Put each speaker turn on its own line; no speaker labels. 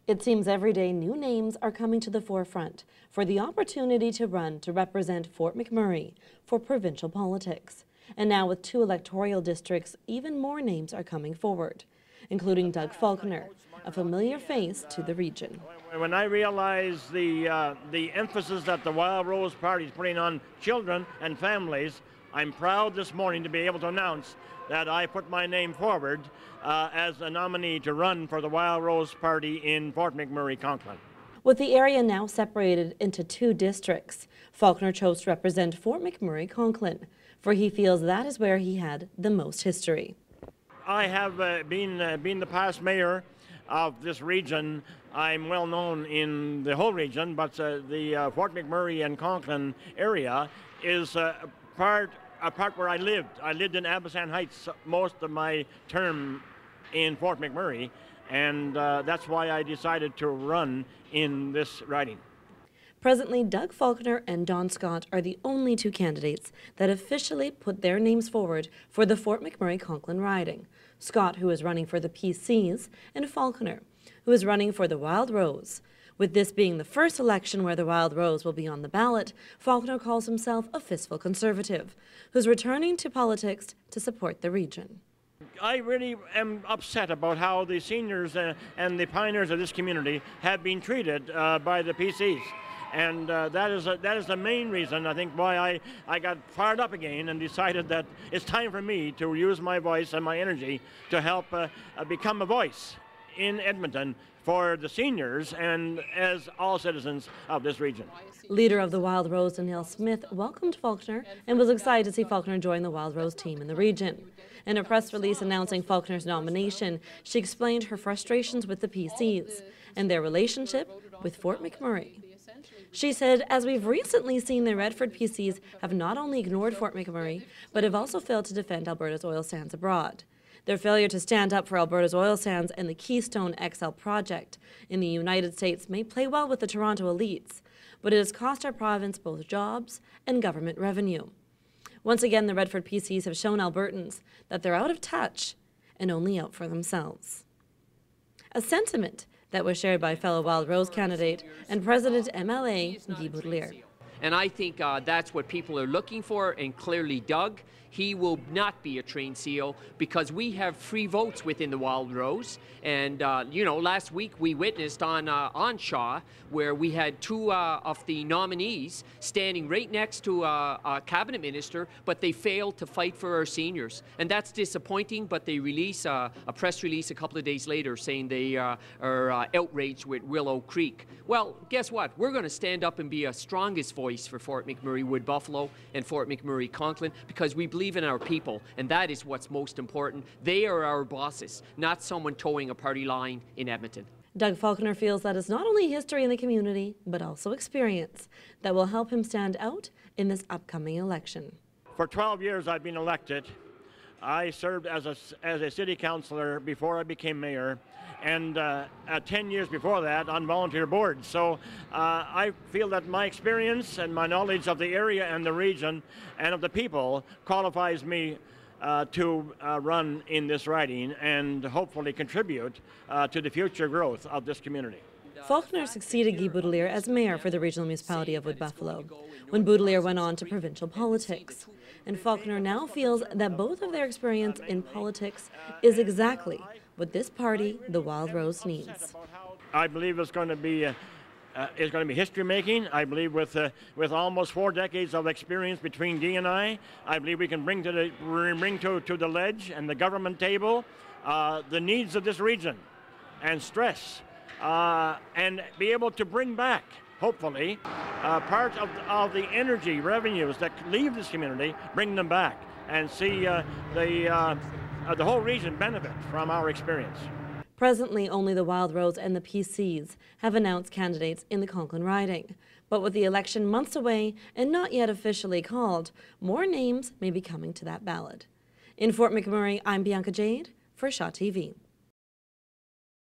It seems every day new names are coming to the forefront for the opportunity to run to represent Fort McMurray for provincial politics. And now with 2 electoral districts, even more names are coming forward, including Doug Faulkner, a familiar face to the region.
When I realize the emphasis that the Wild Rose Party is putting on children and families, I'm proud this morning to be able to announce that I put my name forward as a nominee to run for the Wild Rose Party in Fort McMurray, Conklin.
With the area now separated into 2 districts, Faulkner chose to represent Fort McMurray, Conklin, for he feels that is where he had the most history.
I have been the past mayor of this region. I'm well known in the whole region, but the Fort McMurray and Conklin area is a part where I lived. I lived in Abasan Heights most of my term in Fort McMurray, and that's why I decided to run in this riding.
Presently, Doug Faulkner and Don Scott are the only 2 candidates that officially put their names forward for the Fort McMurray-Conklin riding. Scott, who is running for the PCs, and Faulkner, who is running for the Wild Rose. With this being the first election where the Wild Rose will be on the ballot, Faulkner calls himself a fiscal conservative, who's returning to politics to support the region.
I really am upset about how the seniors and the pioneers of this community have been treated by the PCs. And that is the main reason, I think, why I got fired up again and decided that it's time for me to use my voice and my energy to help become a voice in Edmonton for the seniors and as all citizens of this region.
Leader of the Wild Rose, Danielle Smith, welcomed Faulkner and was excited to see Faulkner join the Wild Rose team in the region. In a press release announcing Faulkner's nomination, she explained her frustrations with the PCs and their relationship with Fort McMurray. She said, as we've recently seen, the Redford PCs have not only ignored Fort McMurray, but have also failed to defend Alberta's oil sands abroad. Their failure to stand up for Alberta's oil sands and the Keystone XL project in the United States may play well with the Toronto elites, but it has cost our province both jobs and government revenue. Once again, the Redford PCs have shown Albertans that they're out of touch and only out for themselves. A sentiment that was shared by fellow Wild Rose candidate and President MLA Guy Boutilier.
And I think that's what people are looking for, and clearly Doug, he will not be a trained CEO because we have free votes within the Wild Rose. And, you know, last week we witnessed on Shaw where we had 2 of the nominees standing right next to a cabinet minister, but they failed to fight for our seniors. And that's disappointing, but they release a press release a couple of days later saying they are outraged with Willow Creek. Well, guess what? We're going to stand up and be a strongest voice for Fort McMurray Wood Buffalo and Fort McMurray Conklin because we believe in our people, and that is what's most important. They are our bosses, not someone towing a party line in Edmonton.
Doug Faulkner feels that it's not only history in the community, but also experience that will help him stand out in this upcoming election.
For 12 years I've been elected. I served as a city councillor before I became mayor, and 10 years before that on volunteer boards. So I feel that my experience and my knowledge of the area and the region and of the people qualifies me to run in this riding and hopefully contribute to the future growth of this community.
Faulkner succeeded Guy Boutilier as mayor for the regional municipality of Wood Buffalo, when Boutilier went on to provincial politics. And Faulkner now feels that both of their experience in politics is exactly what this party, the Wild Rose, needs.
I believe it's going to be history making. I believe with almost 4 decades of experience between Guy and I believe we can bring to the ledge and the government table the needs of this region and stress and be able to bring back, hopefully, part of the energy revenues that leave this community, bring them back and see the whole region benefit from our experience.
Presently, only the Wild Rose and the PCs have announced candidates in the Conklin riding. But with the election months away and not yet officially called, more names may be coming to that ballot. In Fort McMurray, I'm Bianca Jade for Shaw TV.